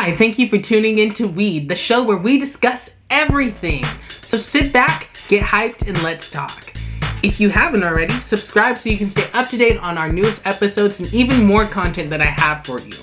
Hi, thank you for tuning in to Weed, the show where we discuss everything. So sit back, get hyped, and let's talk. If you haven't already, subscribe so you can stay up to date on our newest episodes and even more content that I have for you.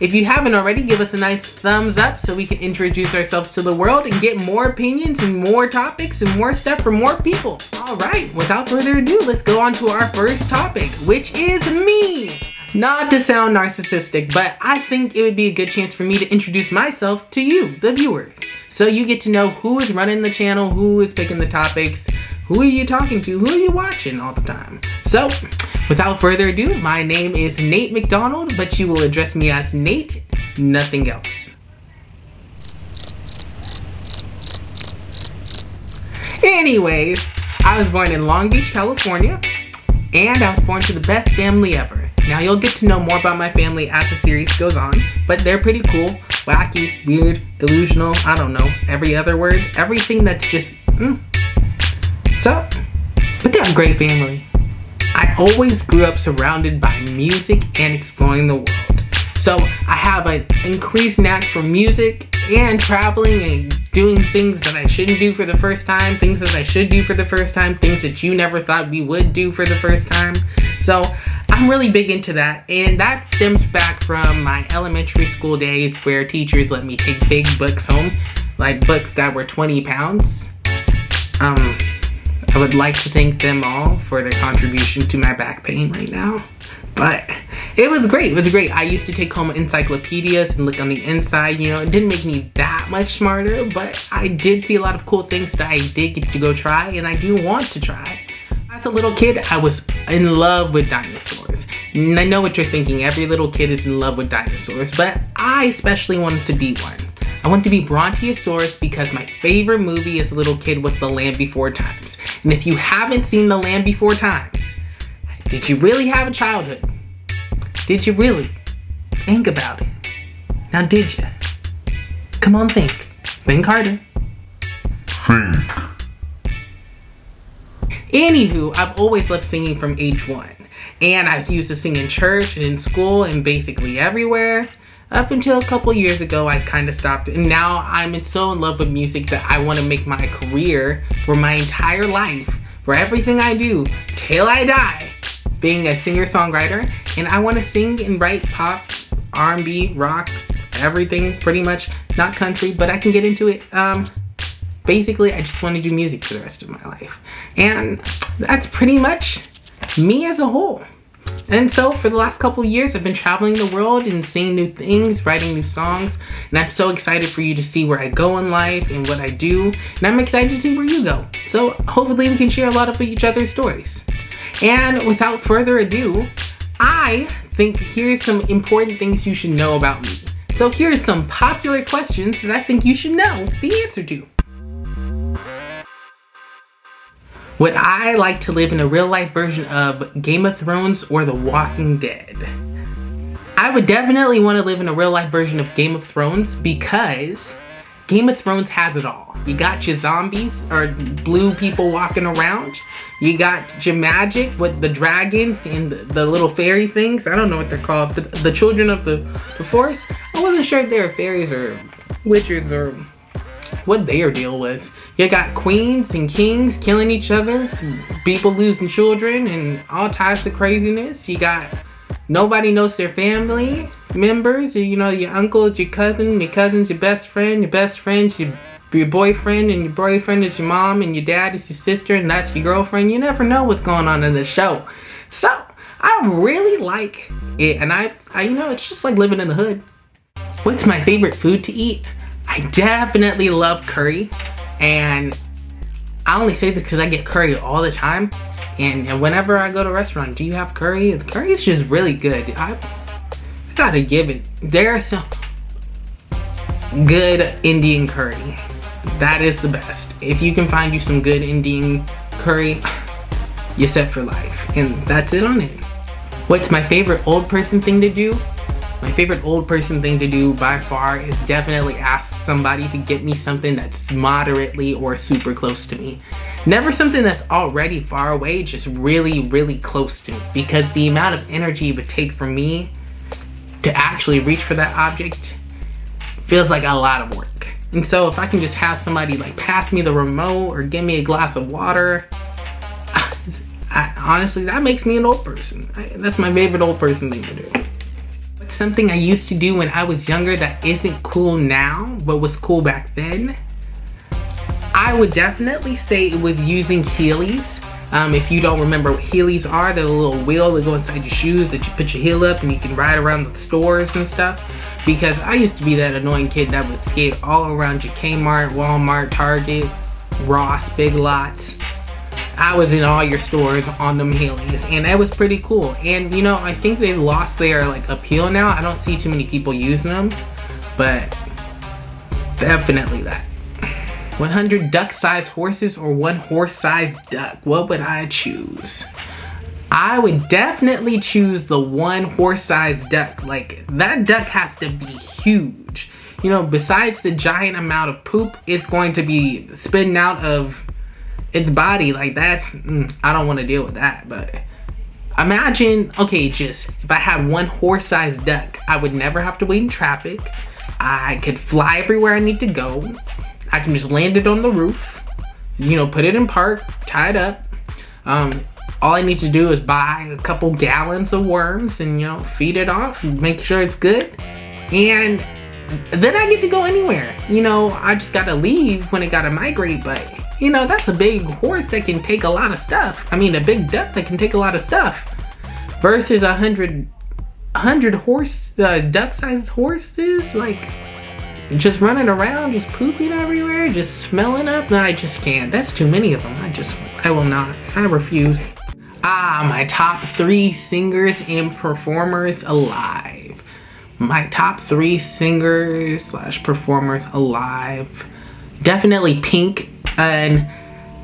If you haven't already, give us a nice thumbs up so we can introduce ourselves to the world and get more opinions and more topics and more stuff from more people. Alright, without further ado, let's go on to our first topic, which is me. Not to sound narcissistic, but I think it would be a good chance for me to introduce myself to you, the viewers. So you get to know who is running the channel, who is picking the topics, who are you talking to, who are you watching all the time. So, without further ado, my name is Nate McDonald, but you will address me as Nate, nothing else. Anyways, I was born in Long Beach, California, and I was born to the best family ever. Now you'll get to know more about my family as the series goes on, but they're pretty cool, wacky, weird, delusional, I don't know, every other word, everything that's just, So, but they're a great family. I always grew up surrounded by music and exploring the world. So I have an increased knack for music and traveling and doing things that I shouldn't do for the first time, things that I should do for the first time, things that you never thought we would do for the first time. So I'm really big into that, and that stems back from my elementary school days where teachers let me take big books home, like books that were 20 pounds. I would like to thank them all for their contribution to my back pain right now. But it was great, it was great. I used to take home encyclopedias and look on the inside, you know, it didn't make me that much smarter, but I did see a lot of cool things that I did get to go try, and I do want to try. As a little kid, I was in love with dinosaurs. And I know what you're thinking, every little kid is in love with dinosaurs, but I especially wanted to be one. I wanted to be Brontosaurus because my favorite movie as a little kid was The Land Before Times. And if you haven't seen The Land Before Times, did you really have a childhood? Did you really? Think about it. Now did you? Come on, think. Think harder. Think. Anywho, I've always loved singing from age 1. And I used to sing in church and in school and basically everywhere. Up until a couple years ago, I kind of stopped. And now I'm so in love with music that I want to make my career for my entire life, for everything I do, till I die, being a singer-songwriter. And I want to sing and write pop, R&B, rock, everything pretty much. Not country, but I can get into it. Basically, I just want to do music for the rest of my life. And that's pretty much me as a whole. And so for the last couple of years, I've been traveling the world and seeing new things, writing new songs. And I'm so excited for you to see where I go in life and what I do. And I'm excited to see where you go. So hopefully we can share a lot of each other's stories. And without further ado, I think here's some important things you should know about me. So here's some popular questions that I think you should know the answer to. Would I like to live in a real life version of Game of Thrones or The Walking Dead? I would definitely want to live in a real life version of Game of Thrones because Game of Thrones has it all. You got your zombies or blue people walking around. You got your magic with the dragons and the little fairy things. I don't know what they're called. The children of the forest. I wasn't sure if they were fairies or witches or what their deal was. You got queens and kings killing each other, people losing children, and all types of craziness. You got nobody knows their family members. You know, your uncles, your cousins, your best friends, your boyfriend, and your boyfriend is your mom, and your dad is your sister, and that's your girlfriend. You never know what's going on in the show. So I really like it, and I you know, it's just like living in the hood. What's my favorite food to eat? I definitely love curry, and I only say this because I get curry all the time, and whenever I go to a restaurant, do you have curry? The curry is just really good. I gotta give it. There's some good Indian curry. That is the best. If you can find you some good Indian curry, you're set for life, and that's it on it. What's my favorite old person thing to do? My favorite old person thing to do by far is definitely ask somebody to get me something that's moderately or super close to me. Never something that's already far away, just really, really close to me. Because the amount of energy it would take for me to actually reach for that object feels like a lot of work. And so if I can just have somebody like pass me the remote or give me a glass of water, honestly, that makes me an old person. That's my favorite old person thing to do. What's something I used to do when I was younger that isn't cool now, but was cool back then? I would definitely say it was using Heelys. If you don't remember what Heelys are, they're a little wheel that go inside your shoes that you put your heel up and you can ride around the stores and stuff. Because I used to be that annoying kid that would skate all around your Kmart, Walmart, Target, Ross, Big Lots. I was in all your stores on them Heelys, and that was pretty cool. And you know, I think they've lost their like appeal now. I don't see too many people using them, but definitely that. 100 duck-sized horses or 1 horse-sized duck? What would I choose? I would definitely choose the 1 horse-sized duck. Like, that duck has to be huge. You know, besides the giant amount of poop it's going to be spitting out of its body, like that's, I don't want to deal with that. But imagine, okay, just if I had 1 horse-sized duck, I would never have to wait in traffic. I could fly everywhere I need to go. I can just land it on the roof, you know, put it in park, tie it up. All I need to do is buy a couple gallons of worms and, you know, feed it off, make sure it's good. And then I get to go anywhere. You know, I just gotta leave when it gotta migrate, but you know, that's a big horse that can take a lot of stuff. I mean, a big duck that can take a lot of stuff versus 100 horse, duck-sized horses, like, just running around, just pooping everywhere, just smelling up. No, I just can't. That's too many of them. I will not. I refuse. My top 3 singers and performers alive. My top 3 singers / performers alive. Definitely Pink. And,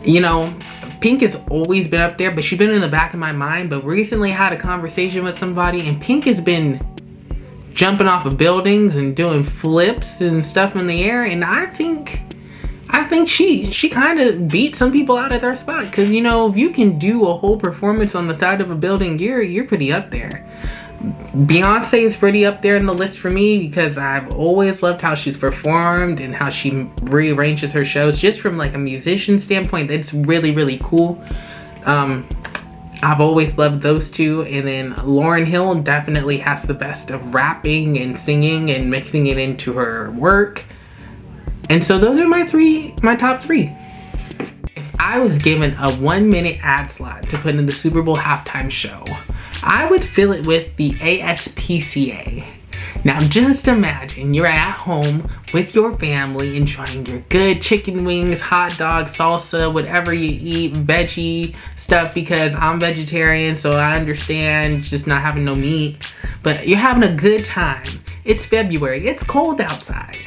you know, Pink has always been up there, but she's been in the back of my mind. But recently I had a conversation with somebody, and Pink has been jumping off of buildings and doing flips and stuff in the air, and I think she kind of beat some people out at their spot, because you know, if you can do a whole performance on the side of a building, you're pretty up there. Beyonce is pretty up there in the list for me because I've always loved how she's performed and how she rearranges her shows. Just from like a musician standpoint, that's really, really cool. I've always loved those two. And then Lauryn Hill definitely has the best of rapping and singing and mixing it into her work. And so those are my top 3. If I was given a 1-minute ad slot to put in the Super Bowl halftime show, I would fill it with the ASPCA. Now just imagine you're at home with your family enjoying your good chicken wings, hot dogs, salsa, whatever you eat, veggie stuff, because I'm vegetarian, so I understand just not having no meat. But you're having a good time. It's February, it's cold outside,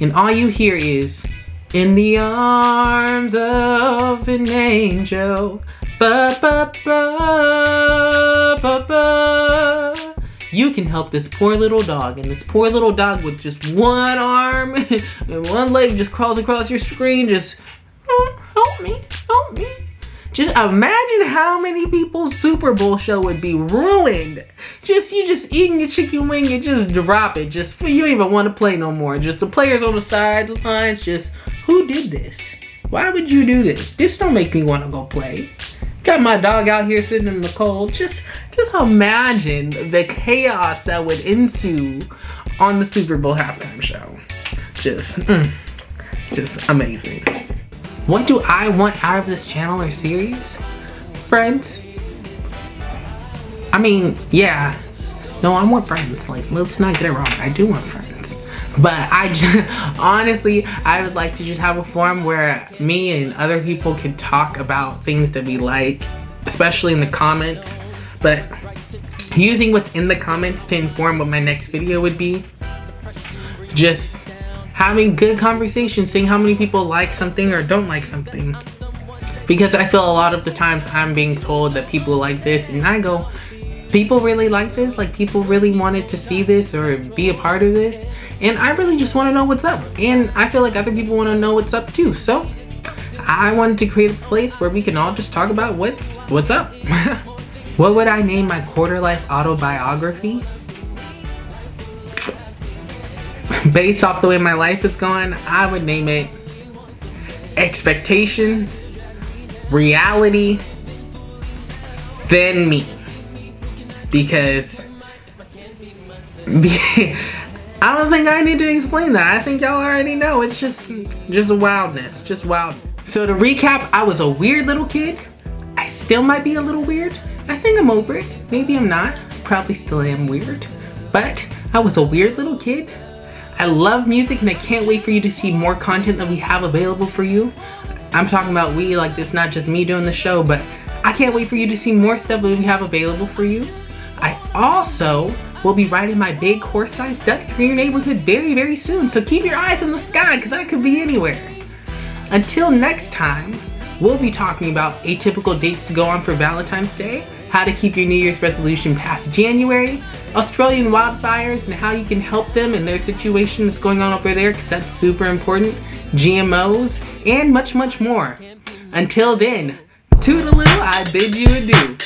and all you hear is, "In the arms of an angel, ba ba ba ba ba." You can help this poor little dog, and this poor little dog with just one arm and one leg just crawls across your screen, just, "Oh, help me, help me." Just imagine how many people's Super Bowl show would be ruined. You just eating your chicken wing and just drop it. Just, you don't even want to play no more. Just the players on the sidelines, just, who did this? Why would you do this? This don't make me want to go play. Got my dog out here sitting in the cold. Just imagine the chaos that would ensue on the Super Bowl halftime show. Just amazing. What do I want out of this channel or series? Friends. I mean, yeah. No, I want friends. Like, let's not get it wrong. I do want friends. But honestly, I would like to just have a forum where me and other people can talk about things that we like, especially in the comments. But using what's in the comments to inform what my next video would be. Just having good conversations, seeing how many people like something or don't like something. Because I feel a lot of the times I'm being told that people like this, and I go, people really like this? Like, people really wanted to see this or be a part of this? And I really just want to know what's up. And I feel like other people want to know what's up too. So I wanted to create a place where we can all just talk about what's up. What would I name my quarter life autobiography? based off the way my life is going, I would name it Expectation, Reality, Then Me. Because I don't think I need to explain that. I think y'all already know. It's just wildness. Just wild. So to recap, I was a weird little kid. I still might be a little weird. I think I'm over it. Maybe I'm not. Probably still am weird. But I was a weird little kid. I love music and I can't wait for you to see more content that we have available for you. I'm talking about we, like this, not just me doing the show, but I can't wait for you to see more stuff that we have available for you. I also will be riding my big horse-sized duck through your neighborhood very, very soon. So keep your eyes in the sky because I could be anywhere. Until next time, we'll be talking about atypical dates to go on for Valentine's Day, how to keep your New Year's resolution past January, Australian wildfires and how you can help them in their situation that's going on over there because that's super important, GMOs, and much, much more. Until then, toodaloo, I bid you adieu.